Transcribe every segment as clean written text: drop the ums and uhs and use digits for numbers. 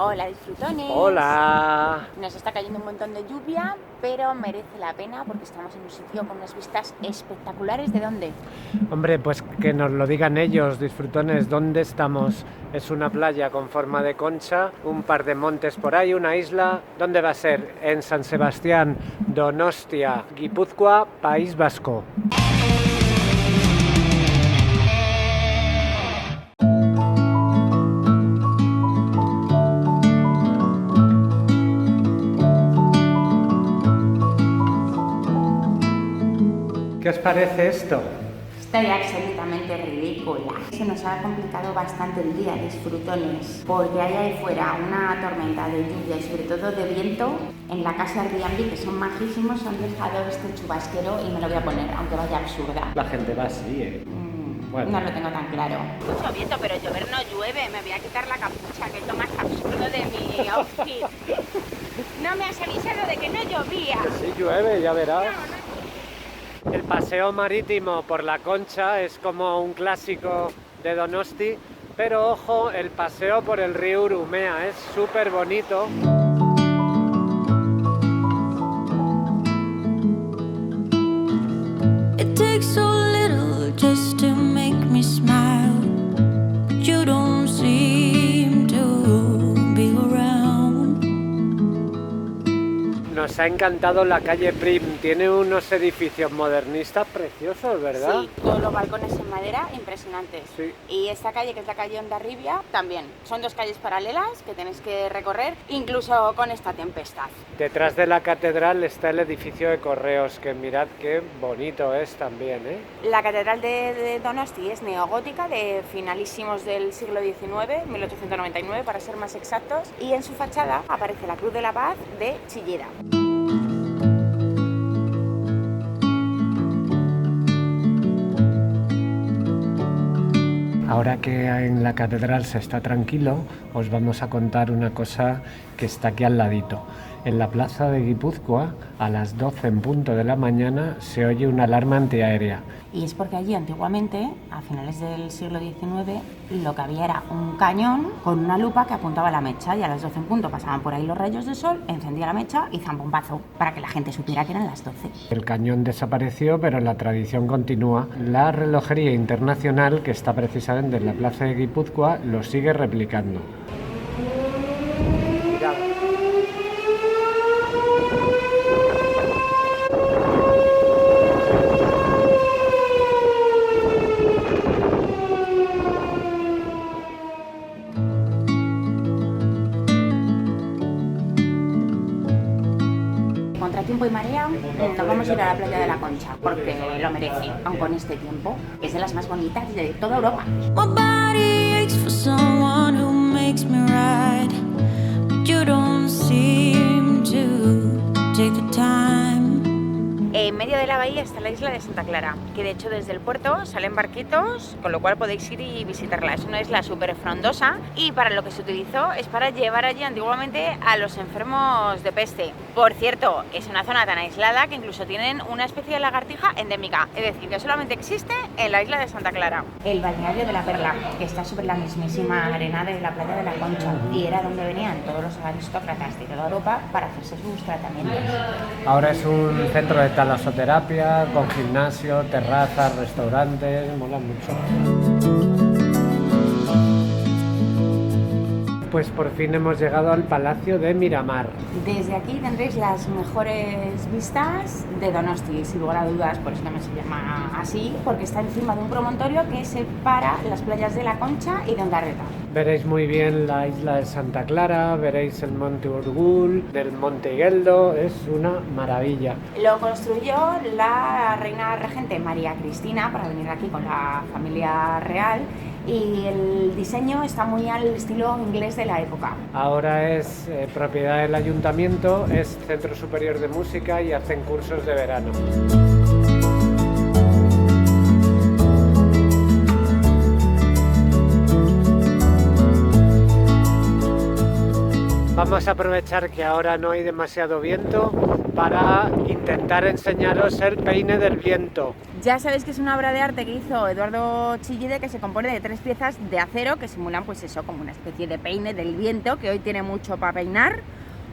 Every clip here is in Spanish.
Hola, disfrutones. Hola. Nos está cayendo un montón de lluvia, pero merece la pena porque estamos en un sitio con unas vistas espectaculares. ¿De dónde? Hombre, pues que nos lo digan ellos, disfrutones, ¿dónde estamos? Es una playa con forma de concha, un par de montes por ahí, una isla. ¿Dónde va a ser? En San Sebastián, Donostia, Guipúzcoa, País Vasco. ¿Qué os parece esto? Estoy absolutamente ridícula. Se nos ha complicado bastante el día, disfrutones, porque hay ahí fuera una tormenta de lluvia y sobre todo de viento. En la casa Airbnb, que son majísimos, han dejado este chubasquero y me lo voy a poner, aunque vaya absurda. La gente va así, ¿eh? Bueno. No lo tengo tan claro. Mucho viento, pero llover no llueve. Me voy a quitar la capucha, que es lo más absurdo de mi outfit. No me has avisado de que no llovía. Sí llueve, ya verás. El paseo marítimo por la Concha es como un clásico de Donosti, pero ojo, el paseo por el río Urumea es súper bonito. It takes so little just to make me smile, but you don't seem to be around. Nos ha encantado la calle Prim, tiene unos edificios modernistas preciosos, ¿verdad? Sí, todos los balcones en madera impresionantes. Sí. Y esta calle, que es la calle Hondarribia, también. Son dos calles paralelas que tenéis que recorrer, incluso con esta tempestad. Detrás de la catedral está el edificio de correos, que mirad qué bonito es también, ¿eh? La catedral de Donosti es neogótica, de finalísimos del siglo XIX, 1899 para ser más exactos, y en su fachada aparece la Cruz de la Paz de Chillida. Ahora que en la catedral se está tranquilo, os vamos a contar una cosa que está aquí al ladito. En la plaza de Guipúzcoa, a las 12 en punto de la mañana, se oye una alarma antiaérea. Y es porque allí antiguamente, a finales del siglo XIX, lo que había era un cañón con una lupa que apuntaba a la mecha, y a las 12 en punto pasaban por ahí los rayos de sol, encendía la mecha y zambombazo, para que la gente supiera que eran las 12. El cañón desapareció, pero la tradición continúa. La relojería internacional, que está precisamente en la plaza de Guipúzcoa, lo sigue replicando. Contra tiempo y marea, nos vamos a ir a la playa de la Concha, porque lo merece, aun con este tiempo. Es de las más bonitas de toda Europa. My body aches for someone who makes me right, but you don't seem to take the time. En medio de la bahía está la isla de Santa Clara, que de hecho desde el puerto salen barquitos, con lo cual podéis ir y visitarla. Es una isla súper frondosa y para lo que se utilizó es para llevar allí antiguamente a los enfermos de peste. Por cierto, es una zona tan aislada que incluso tienen una especie de lagartija endémica, es decir, que solamente existe en la isla de Santa Clara. El balneario de la Perla, que está sobre la mismísima arena de la playa de la Concha, y era donde venían todos los aristócratas de toda Europa para hacerse sus tratamientos. Ahora es un centro de talasoterapia, con gimnasio, terrazas, restaurantes, mola mucho. Pues por fin hemos llegado al Palacio de Miramar. Desde aquí tendréis las mejores vistas de Donosti, sin lugar a dudas, por eso también se llama así, porque está encima de un promontorio que separa las playas de La Concha y de Ondarreta. Veréis muy bien la isla de Santa Clara, veréis el monte Urgul, del monte Igueldo, es una maravilla. Lo construyó la reina regente María Cristina para venir aquí con la familia real, y el diseño está muy al estilo inglés de la época. Ahora es propiedad del ayuntamiento, es Centro Superior de Música y hacen cursos de verano. Vamos a aprovechar que ahora no hay demasiado viento para intentar enseñaros el peine del viento. Ya sabéis que es una obra de arte que hizo Eduardo Chillide, que se compone de 3 piezas de acero que simulan pues eso, como una especie de peine del viento, que hoy tiene mucho para peinar,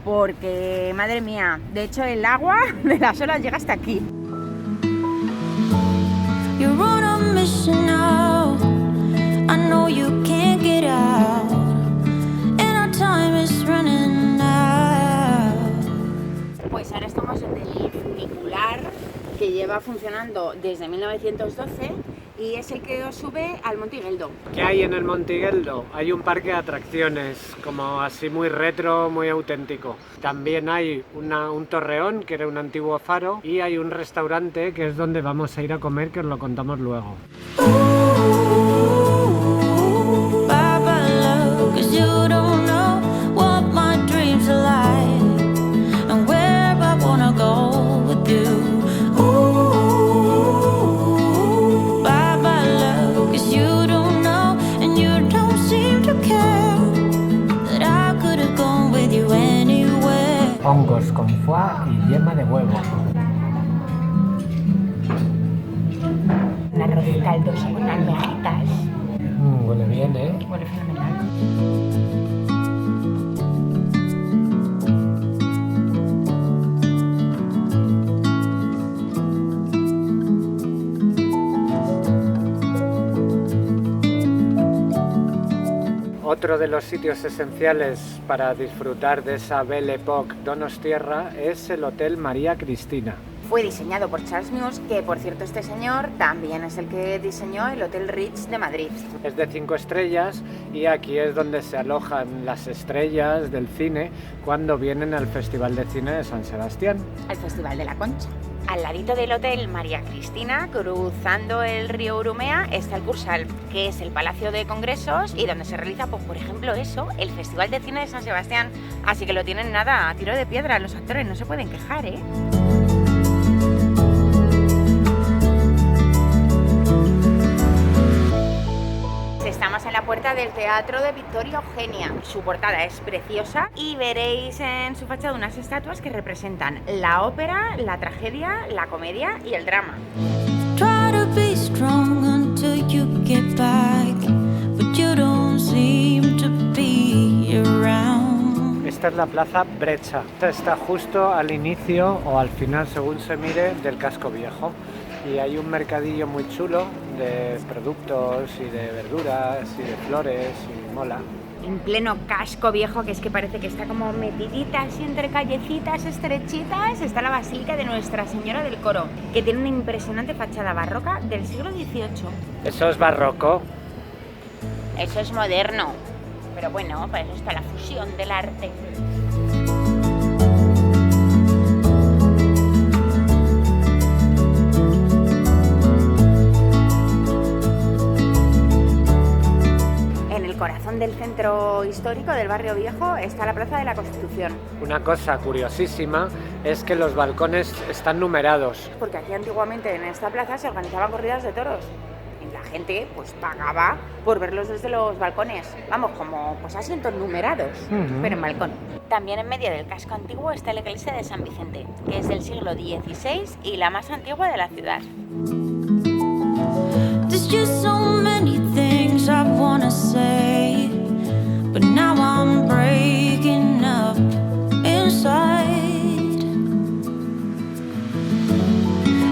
porque madre mía, de hecho el agua de las olas llega hasta aquí. You're on a mission now. I know you can't get out, and our time is running out. Pues ahora estamos en el funicular, que lleva funcionando desde 1912 y es el que os sube al Monte Igueldo. ¿Qué hay en el Monte Igueldo? Hay un parque de atracciones, como así muy retro, muy auténtico. También hay un torreón, que era un antiguo faro, y hay un restaurante que es donde vamos a ir a comer, que os lo contamos luego. Ooh, bye bye love, 'cause you don't know what my dreams are like and where I wanna go with you. Ooh, bye bye love, 'cause you don't know and you don't seem to care that I could have gone with you anywhere. Hongos con foie y yema de huevo. Un arroz caldoso con almejitas. Huele bien, ¿eh? Huele fenomenal. Otro de los sitios esenciales para disfrutar de esa Belle Époque Donostierra es el Hotel María Cristina. Fue diseñado por Charles Mies, que por cierto este señor también es el que diseñó el Hotel Ritz de Madrid. Es de 5 estrellas y aquí es donde se alojan las estrellas del cine cuando vienen al Festival de Cine de San Sebastián. El Festival de la Concha. Al ladito del Hotel María Cristina, cruzando el río Urumea, está el Cursal, que es el Palacio de Congresos y donde se realiza, pues, por ejemplo, eso, el Festival de Cine de San Sebastián. Así que lo tienen nada a tiro de piedra, los actores no se pueden quejar, ¿eh? Estamos en la puerta del Teatro de Victoria Eugenia. Su portada es preciosa y veréis en su fachada unas estatuas que representan la ópera, la tragedia, la comedia y el drama. Try to be strong until you get back, but you don't seem to be around. Esta es la Plaza Brecha. Esta está justo al inicio o al final, según se mire, del casco viejo. Y hay un mercadillo muy chulo de productos y de verduras y de flores y mola. En pleno casco viejo, que es que parece que está como metidita así entre callecitas estrechitas, está la Basílica de Nuestra Señora del Coro, que tiene una impresionante fachada barroca del siglo XVIII. Eso es barroco. Eso es moderno, pero bueno, para eso está la fusión del arte. Corazón del centro histórico del barrio viejo está la Plaza de la Constitución. Una cosa curiosísima es que los balcones están numerados. Porque aquí antiguamente en esta plaza se organizaban corridas de toros y la gente pues pagaba por verlos desde los balcones. Vamos, como pues asientos numerados, pero en balcón. También en medio del casco antiguo está la iglesia de San Vicente, que es del siglo XVI y la más antigua de la ciudad. There's just so many things I wanna say, but now I'm breaking up inside.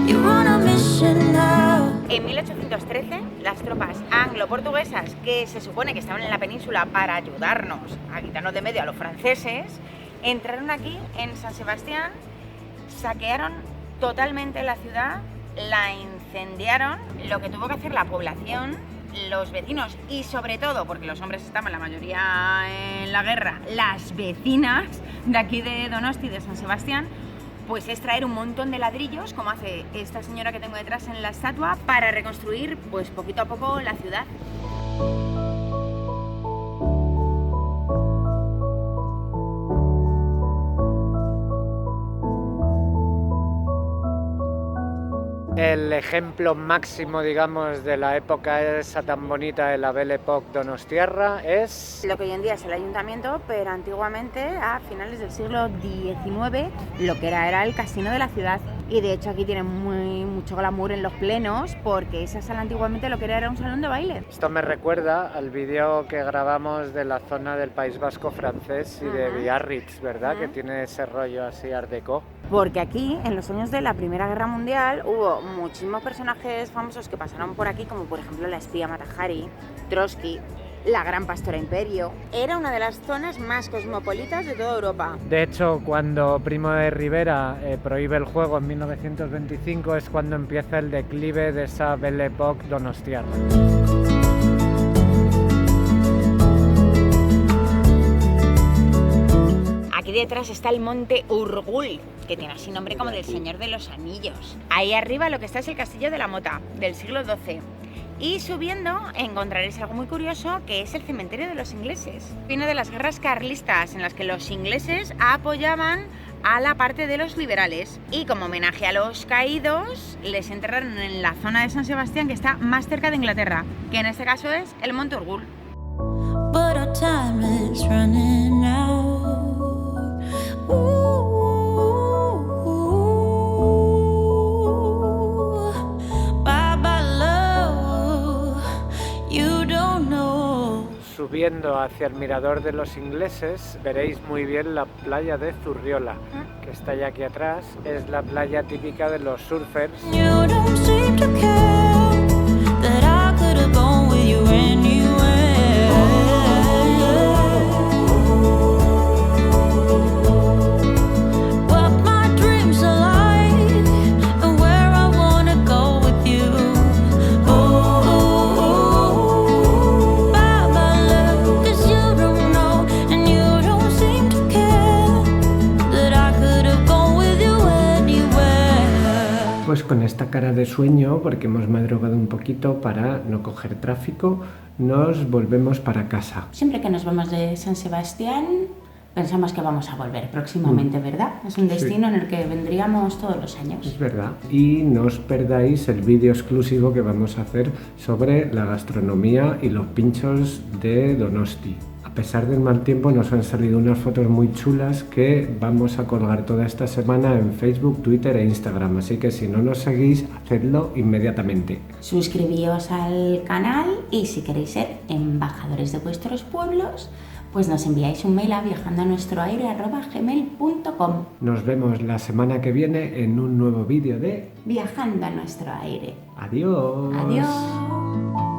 You're on a mission now. En 1813, las tropas anglo-portuguesas, que se supone que estaban en la península para ayudarnos a quitarnos de medio a los franceses, entraron aquí en San Sebastián, saquearon totalmente la ciudad, la incendiaron, lo que tuvo que hacer la población, los vecinos y sobre todo, porque los hombres estaban la mayoría en la guerra, las vecinas de aquí de Donosti, de San Sebastián, pues es traer un montón de ladrillos, como hace esta señora que tengo detrás en la estatua, para reconstruir pues poquito a poco la ciudad. El ejemplo máximo, digamos, de la época esa tan bonita de la Belle Époque donostiarra es... Lo que hoy en día es el ayuntamiento, pero antiguamente, a finales del siglo XIX, lo que era el casino de la ciudad. Y de hecho aquí tiene mucho glamour en los plenos, porque esa sala antiguamente lo que era un salón de baile. Esto me recuerda al vídeo que grabamos de la zona del País Vasco francés y de Biarritz, ¿verdad? Que tiene ese rollo así art déco. Porque aquí, en los años de la Primera Guerra Mundial, hubo muchísimos personajes famosos que pasaron por aquí, como por ejemplo la espía Mata Hari, Trotsky, la Gran Pastora Imperio. Era una de las zonas más cosmopolitas de toda Europa. De hecho, cuando Primo de Rivera prohíbe el juego en 1925 es cuando empieza el declive de esa Belle Époque donostiarra. Aquí detrás está el monte Urgul, que tiene así nombre como del Señor de los Anillos. Ahí arriba lo que está es el castillo de la Mota, del siglo XII. Y subiendo encontraréis algo muy curioso, que es el cementerio de los ingleses. Viene de las guerras carlistas, en las que los ingleses apoyaban a la parte de los liberales. Y como homenaje a los caídos, les enterraron en la zona de San Sebastián, que está más cerca de Inglaterra, que en este caso es el monte Urgul. But our time is running out. Bye bye love, you don't know. Subiendo hacia el mirador de los ingleses veréis muy bien la playa de Zurriola, que está ya aquí atrás. Es la playa típica de los surfers. You don't seem to care that I could have gone with you anywhere. Pues con esta cara de sueño, porque hemos madrugado un poquito para no coger tráfico, nos volvemos para casa. Siempre que nos vamos de San Sebastián, pensamos que vamos a volver próximamente, ¿verdad? Es un destino en el que vendríamos todos los años. Es verdad. Y no os perdáis el vídeo exclusivo que vamos a hacer sobre la gastronomía y los pinchos de Donosti. A pesar del mal tiempo nos han salido unas fotos muy chulas que vamos a colgar toda esta semana en Facebook, Twitter e Instagram, así que si no nos seguís, hacedlo inmediatamente. Suscribíos al canal y si queréis ser embajadores de vuestros pueblos, pues nos enviáis un mail a viajandoanuestroaire@gmail.com. Nos vemos la semana que viene en un nuevo vídeo de Viajando a nuestro aire. Adiós. Adiós.